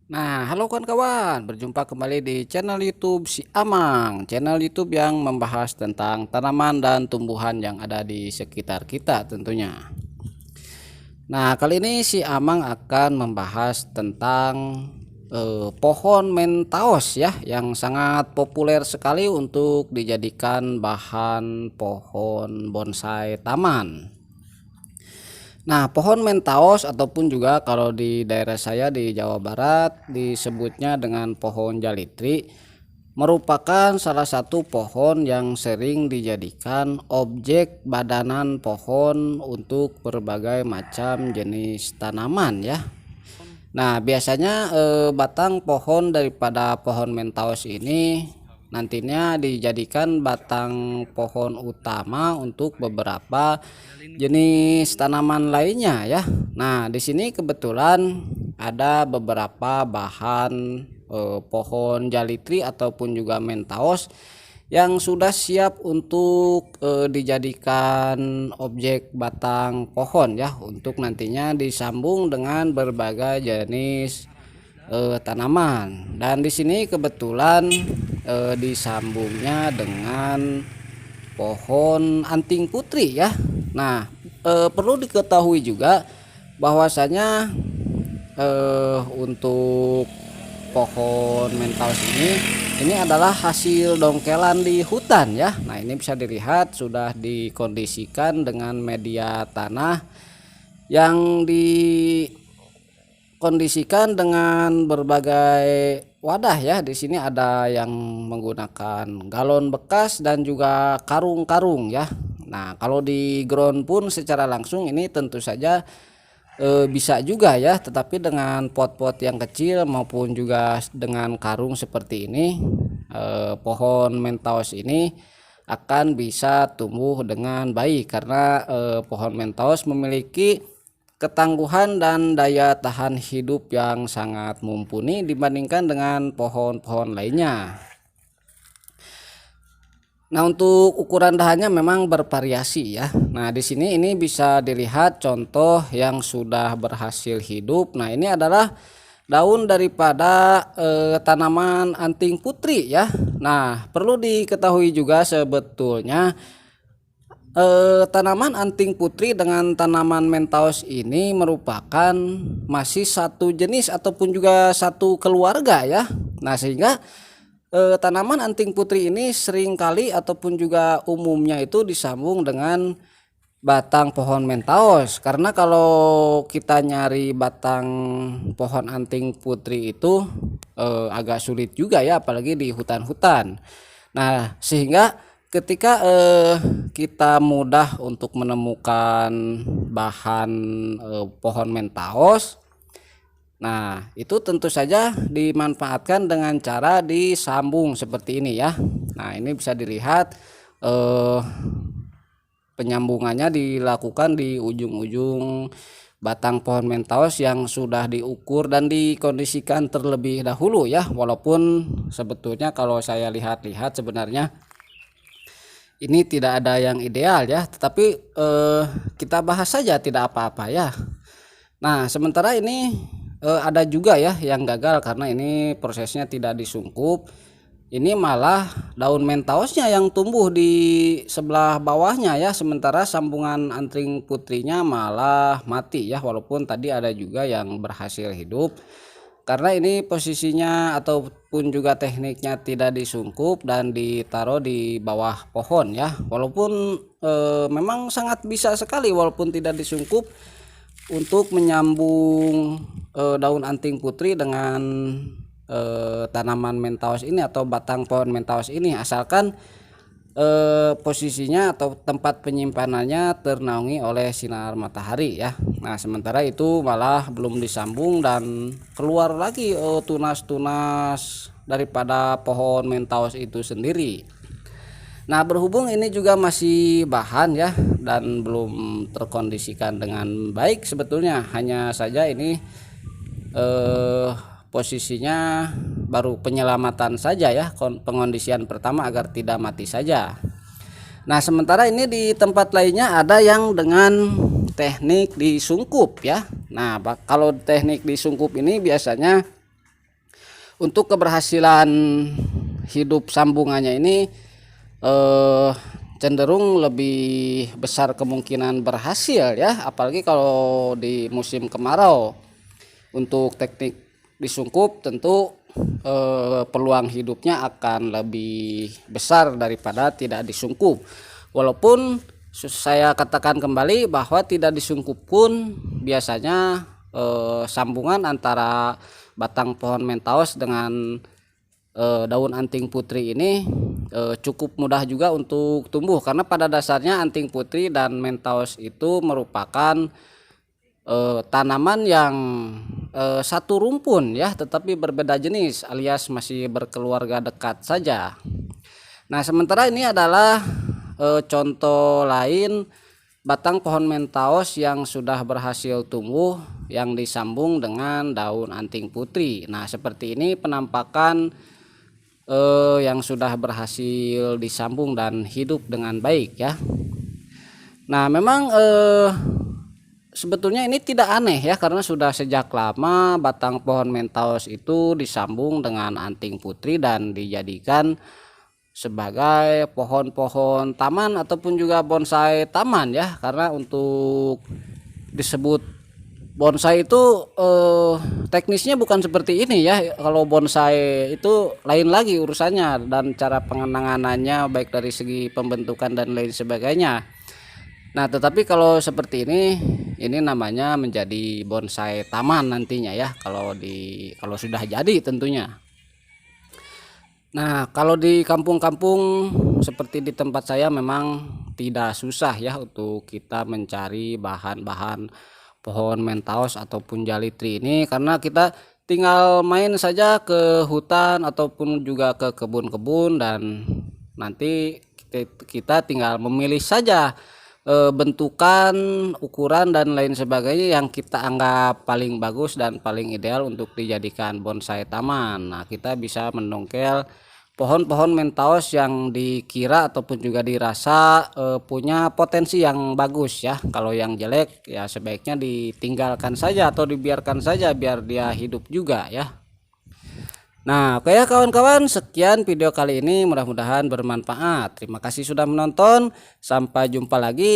Nah, halo kawan-kawan, berjumpa kembali di channel YouTube si Amang, channel YouTube yang membahas tentang tanaman dan tumbuhan yang ada di sekitar kita tentunya. Nah, kali ini si Amang akan membahas tentang pohon mentaos ya, yang sangat populer sekali untuk dijadikan bahan pohon bonsai taman. Nah, pohon mentaos ataupun juga kalau di daerah saya di Jawa Barat disebutnya dengan pohon jalitri, merupakan salah satu pohon yang sering dijadikan objek badanan pohon untuk berbagai macam jenis tanaman ya. Nah, biasanya batang pohon daripada pohon mentaos ini nantinya dijadikan batang pohon utama untuk beberapa jenis tanaman lainnya ya. Nah, di sini kebetulan ada beberapa bahan pohon jalitri ataupun juga mentaos yang sudah siap untuk dijadikan objek batang pohon ya, untuk nantinya disambung dengan berbagai jenis tanaman. Dan di sini kebetulan disambungnya dengan pohon anting putri ya. Nah, perlu diketahui juga bahwasanya untuk pohon mentaus ini adalah hasil dongkelan di hutan ya. Nah, ini bisa dilihat sudah dikondisikan dengan media tanah yang dikondisikan dengan berbagai wadah ya. Di sini ada yang menggunakan galon bekas dan juga karung-karung ya. Nah, kalau di ground pun secara langsung ini tentu saja bisa juga ya, tetapi dengan pot-pot yang kecil maupun juga dengan karung seperti ini, pohon mentaos ini akan bisa tumbuh dengan baik karena pohon mentaos memiliki ketangguhan dan daya tahan hidup yang sangat mumpuni dibandingkan dengan pohon-pohon lainnya. Nah, untuk ukuran dahannya memang bervariasi ya. Nah, di sini ini bisa dilihat contoh yang sudah berhasil hidup. Nah, ini adalah daun daripada tanaman anting putri ya. Nah, perlu diketahui juga sebetulnya tanaman anting putri dengan tanaman mentaos ini merupakan masih satu jenis ataupun juga satu keluarga ya. Nah, sehingga tanaman anting putri ini seringkali ataupun juga umumnya itu disambung dengan batang pohon mentaos, karena kalau kita nyari batang pohon anting putri itu agak sulit juga ya, apalagi di hutan-hutan. Nah, sehingga ketika kita mudah untuk menemukan bahan pohon mentaos, nah, itu tentu saja dimanfaatkan dengan cara disambung seperti ini ya. Nah, ini bisa dilihat penyambungannya dilakukan di ujung-ujung batang pohon mentaos yang sudah diukur dan dikondisikan terlebih dahulu ya. Walaupun sebetulnya kalau saya lihat-lihat sebenarnya ini tidak ada yang ideal ya, tetapi kita bahas saja tidak apa-apa ya. Nah, sementara ini ada juga ya yang gagal karena ini prosesnya tidak disungkup. Ini malah daun mentaosnya yang tumbuh di sebelah bawahnya ya, sementara sambungan anting putrinya malah mati ya, walaupun tadi ada juga yang berhasil hidup. Karena ini posisinya ataupun juga tekniknya tidak disungkup dan ditaruh di bawah pohon ya. Walaupun memang sangat bisa sekali walaupun tidak disungkup untuk menyambung daun anting putri dengan tanaman mentaos ini atau batang pohon mentaos ini, asalkan posisinya atau tempat penyimpanannya ternaungi oleh sinar matahari ya. Nah, sementara itu malah belum disambung dan keluar lagi tunas-tunas daripada pohon mentaos itu sendiri. Nah, berhubung ini juga masih bahan ya dan belum terkondisikan dengan baik, sebetulnya hanya saja ini posisinya baru penyelamatan saja ya, pengondisian pertama agar tidak mati saja. Nah, sementara ini di tempat lainnya ada yang dengan teknik disungkup ya. Nah, kalau teknik disungkup ini biasanya Untuk keberhasilan hidup sambungannya ini cenderung lebih besar kemungkinan berhasil ya, apalagi kalau di musim kemarau. Untuk teknik disungkup tentu peluang hidupnya akan lebih besar daripada tidak disungkup. Walaupun saya katakan kembali bahwa tidak disungkup pun biasanya sambungan antara batang pohon mentaos dengan daun anting putri ini cukup mudah juga untuk tumbuh, karena pada dasarnya anting putri dan mentaos itu merupakan tanaman yang satu rumpun ya, tetapi berbeda jenis alias masih berkeluarga dekat saja. Nah, sementara ini adalah contoh lain batang pohon mentaos yang sudah berhasil tumbuh yang disambung dengan daun anting putri. Nah, seperti ini penampakan yang sudah berhasil disambung dan hidup dengan baik ya. Nah, memang sebetulnya ini tidak aneh ya, karena sudah sejak lama batang pohon mentaos itu disambung dengan anting putri dan dijadikan sebagai pohon-pohon taman ataupun juga bonsai taman ya. Karena untuk disebut bonsai itu teknisnya bukan seperti ini ya. Kalau bonsai itu lain lagi urusannya dan cara penanganannya baik dari segi pembentukan dan lain sebagainya. Nah, tetapi kalau seperti ini namanya menjadi bonsai taman nantinya ya, kalau sudah jadi tentunya. Nah, kalau di kampung-kampung seperti di tempat saya memang tidak susah ya untuk kita mencari bahan-bahan pohon mentaos ataupun jalitri ini, karena kita tinggal main saja ke hutan ataupun juga ke kebun-kebun dan nanti kita tinggal memilih saja bentukan, ukuran dan lain sebagainya yang kita anggap paling bagus dan paling ideal untuk dijadikan bonsai taman. Nah, kita bisa mendongkel pohon-pohon mentaos yang dikira ataupun juga dirasa punya potensi yang bagus ya. Kalau yang jelek ya sebaiknya ditinggalkan saja atau dibiarkan saja biar dia hidup juga ya. Nah, oke ya kawan-kawan, sekian video kali ini, mudah-mudahan bermanfaat. Terima kasih sudah menonton, sampai jumpa lagi.